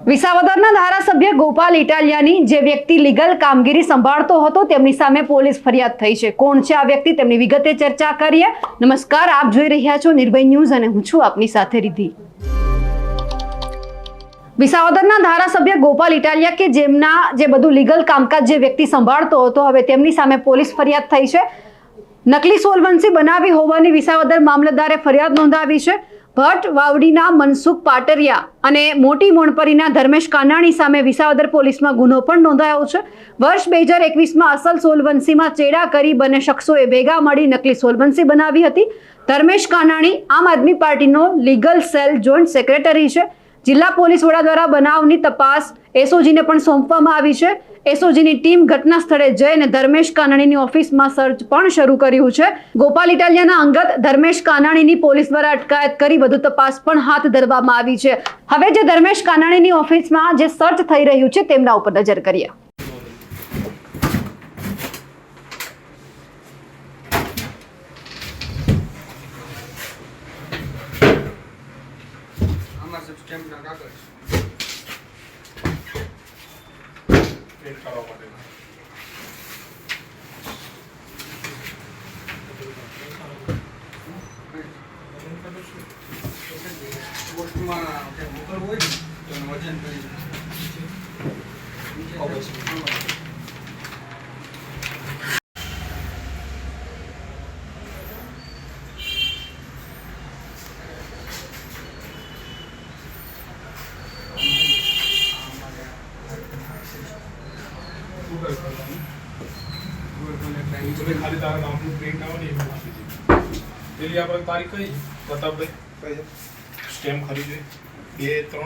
વિસાવદરના ધારાસભ્ય ગોપાલ ઇટાલિયાની જે વ્યક્તિ લીગલ કામગીરી સંભાળતો હતો તેમની સામે પોલીસ ફરિયાદ થઈ છે। કોણ છે આ વ્યક્તિ તેમની વિગતે ચર્ચા કરીએ। નમસ્કાર, આપ જોઈ રહ્યા છો નિર્ભય ન્યૂઝ અને હું છું આપની સાથે રિદ્ધિ। વિસાવદરના ધારાસભ્ય ગોપાલ ઇટાલિયા કે જેમના જે બધું લીગલ કામકાજ જે વ્યક્તિ સંભાળતો હતો હવે તેમની સામે પોલીસ ફરિયાદ થઈ છે। નકલી સોલવન્સી બનાવી હોવાની વિસાવદર મામલતદારે ફરિયાદ નોંધાવી છે। ભટ્ટ વાવડીના મનસુખ પાટરિયા અને મોટી મોણપરીના ધર્મેશ કાનાણી સામે વિસાવદર પોલીસમાં ગુનો પણ નોંધાયો છે। વર્ષ 2021માં અસલ સોલવન્સીમાં ચેડા કરી બંને શખ્સોએ ભેગા મળી નકલી સોલવન્સી બનાવી હતી। ધર્મેશ કાનાણી આમ આદમી પાર્ટીનો લીગલ સેલ જોઈન્ટ સેક્રેટરી છે। જિલ્લા પોલીસ વડા દ્વારા બનાવની તપાસ એસઓજીને પણ સોંપવામાં આવી છે। એસઓજીની ટીમ ઘટના સ્થળે જઈને ધર્મેશ કાનાણીની ઓફિસમાં સર્ચ પણ શરૂ કર્યું છે। ગોપાલ ઇટાલિયાના અંગત ધર્મેશ કાનાણીની પોલીસ દ્વારા અટકાયત કરી વધુ તપાસ પણ હાથ ધરવામાં આવી છે। હવે જે ધર્મેશ કાનાણીની ઓફિસમાં જે સર્ચ થઈ રહ્યું છે તેમના ઉપર નજર કરીએ। खाली तारा नाम प्रिंट आवा नहीं પેલી આપણે તારીખ કઈ પ્રતાપભાઈ કઈ સ્ટેમ્પ ખરીદે 2-3-21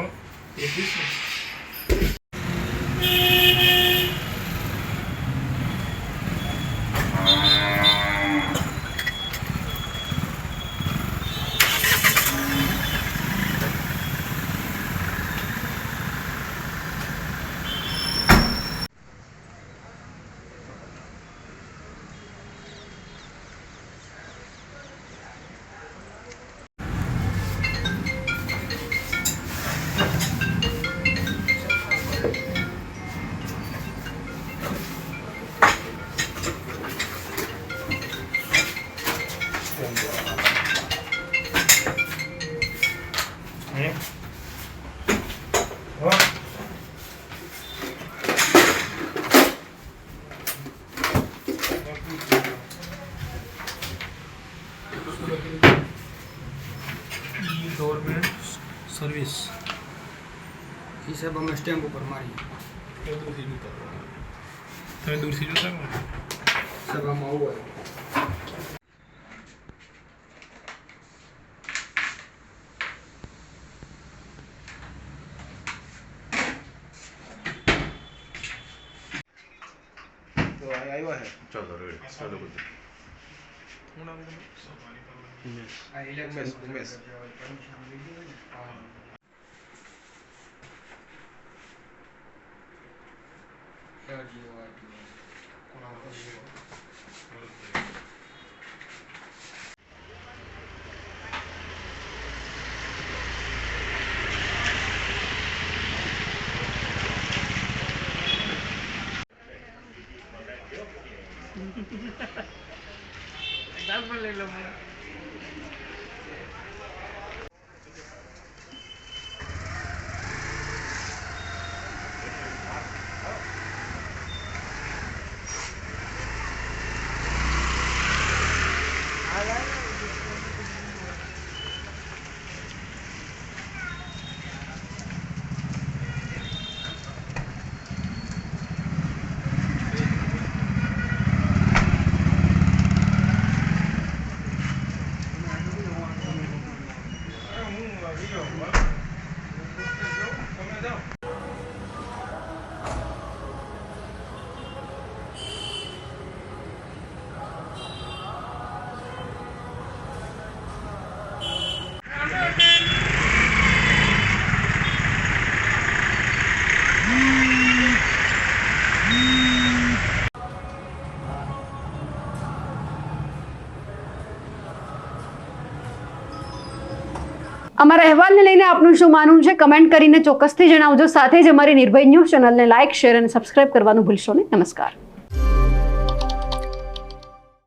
गवर्नमेंट सर्विस हिसाब में स्टेम्प ऊपर मारी दूर से जो सभा में हुआ है। तो आया है चलो रेडी चलो कुछ उमेश ले लो અમારા અહેવાલને લઈને આપનું શું માનવું છે કમેન્ટ કરીને ચોક્કસથી જણાવજો. સાથે જ અમારી નિર્ભય ન્યૂઝ ચેનલને લાઇક, શેર અને સબસ્ક્રાઇબ કરવાનું ભૂલશો નહીં. નમસ્કાર.